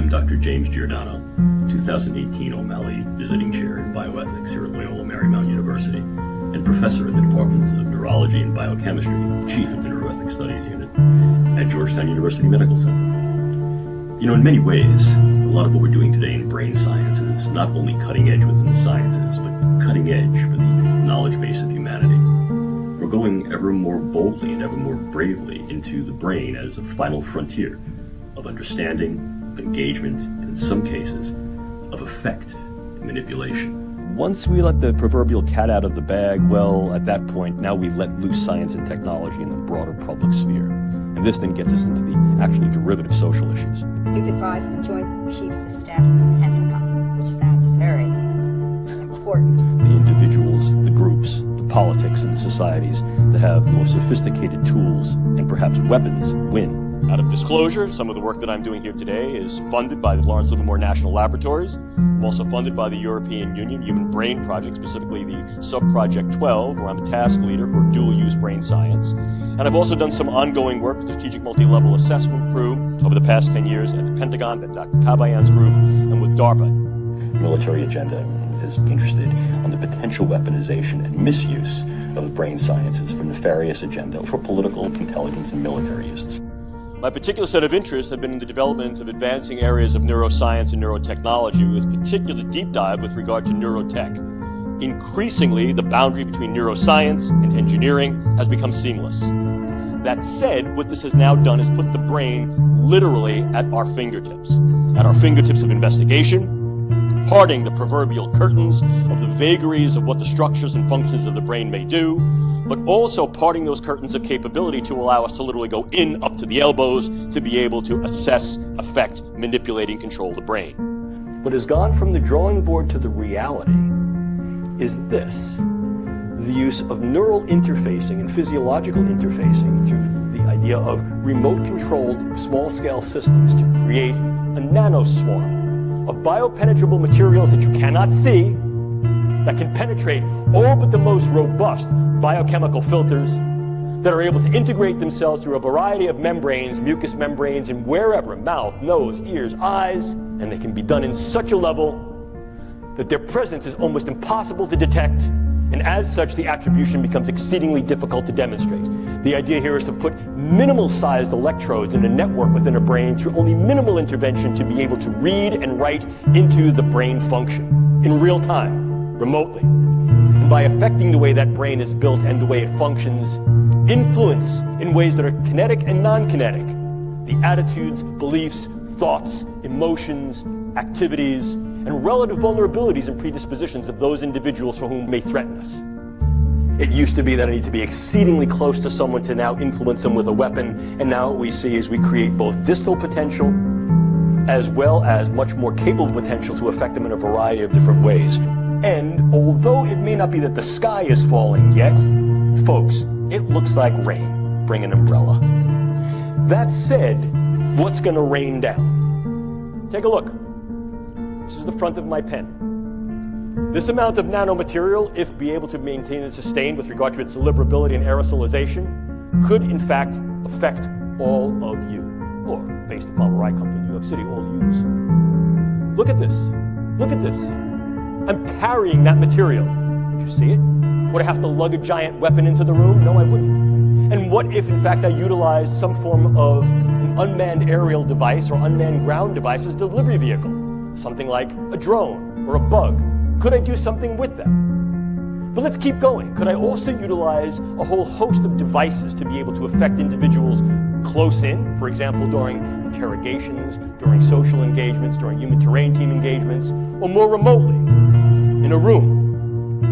I'm Dr. James Giordano, 2018 O'Malley Visiting Chair in Bioethics here at Loyola Marymount University, and Professor in the Departments of Neurology and Biochemistry, Chief of the Neuroethics Studies Unit at Georgetown University Medical Center. You know, in many ways, a lot of what we're doing today in brain science is not only cutting edge within the sciences, but cutting edge for the knowledge base of humanity. We're going ever more boldly and ever more bravely into the brain as a final frontier of understanding, of engagement, and in some cases, of effect and manipulation. Once we let the proverbial cat out of the bag, well, at that point, now we let loose science and technology in the broader public sphere. And this then gets us into the actually derivative social issues. You've advised the Joint Chiefs of Staff of the Pentagon, which sounds very important. The individuals, the groups, the politics, and the societies that have the most sophisticated tools and perhaps weapons win. Out of disclosure, some of the work that I'm doing here today is funded by the Lawrence Livermore National Laboratories. I'm also funded by the European Union Human Brain Project, specifically the Sub-Project 12, where I'm a task leader for dual-use brain science. And I've also done some ongoing work with the Strategic Multi-Level Assessment Crew over the past 10 years at the Pentagon, at Dr. Kabayan's group, and with DARPA. Military agenda is interested on the potential weaponization and misuse of the brain sciences for nefarious agenda, for political, intelligence, and military uses. My particular set of interests have been in the development of advancing areas of neuroscience and neurotechnology, with particular deep dive with regard to neurotech. Increasingly, the boundary between neuroscience and engineering has become seamless. That said, what this has now done is put the brain literally at our fingertips of investigation, parting the proverbial curtains of the vagaries of what the structures and functions of the brain may do, but also parting those curtains of capability to allow us to literally go in up to the elbows to be able to assess, affect, manipulate, and control the brain. What has gone from the drawing board to the reality is this: the use of neural interfacing and physiological interfacing through the idea of remote-controlled small-scale systems to create a nanoswarm of biopenetrable materials that you cannot see, that can penetrate all but the most robust biochemical filters, that are able to integrate themselves through a variety of membranes, mucous membranes, and wherever, mouth, nose, ears, eyes, and they can be done in such a level that their presence is almost impossible to detect, and as such, the attribution becomes exceedingly difficult to demonstrate. The idea here is to put minimal-sized electrodes in a network within a brain through only minimal intervention to be able to read and write into the brain function in real time, remotely. And by affecting the way that brain is built and the way it functions, influence in ways that are kinetic and non-kinetic the attitudes, beliefs, thoughts, emotions, activities, and relative vulnerabilities and predispositions of those individuals for whom may threaten us. It used to be that I need to be exceedingly close to someone to now influence them with a weapon, and now what we see is we create both distal potential as well as much more capable potential to affect them in a variety of different ways. And although it may not be that the sky is falling yet, folks, it looks like rain. Bring an umbrella. That said, what's going to rain down? Take a look. This is the front of my pen. This amount of nanomaterial, if be able to maintain and sustain with regard to its deliverability and aerosolization, could in fact affect all of you, or based upon where I come from, New York City, all yous. Look at this. Look at this. I'm carrying that material. Would you see it? Would I have to lug a giant weapon into the room? No, I wouldn't. And what if, in fact, I utilized some form of an unmanned aerial device or unmanned ground device as a delivery vehicle? Something like a drone or a bug. Could I do something with them? But let's keep going. Could I also utilize a whole host of devices to be able to affect individuals close in, for example, during interrogations, during social engagements, during human terrain team engagements, or more remotely, in a room,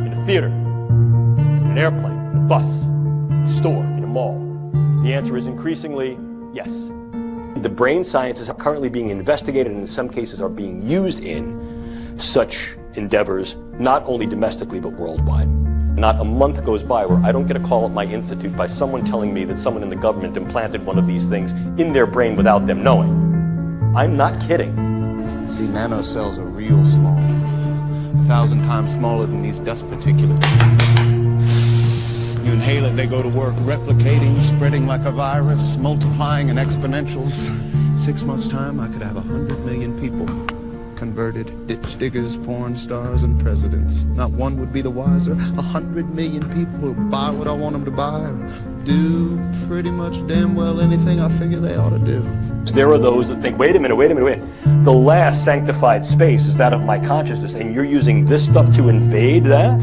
in a theater, in an airplane, in a bus, in a store, in a mall? The answer is increasingly yes. The brain sciences are currently being investigated and in some cases are being used in such endeavors, not only domestically but worldwide. Not a month goes by where I don't get a call at my institute by someone telling me that someone in the government implanted one of these things in their brain without them knowing. I'm not kidding. See, nanocells are real small. 1,000 times smaller than these dust particulates. You inhale it, they go to work replicating, spreading like a virus, multiplying in exponentials. 6 months' time, I could have 100 million people. Converted ditch diggers, porn stars, and presidents. Not one would be the wiser. 100 million people will buy what I want them to buy and do pretty much damn well anything I figure they ought to do. There are those that think, wait a minute. The last sanctified space is that of my consciousness, and you're using this stuff to invade that?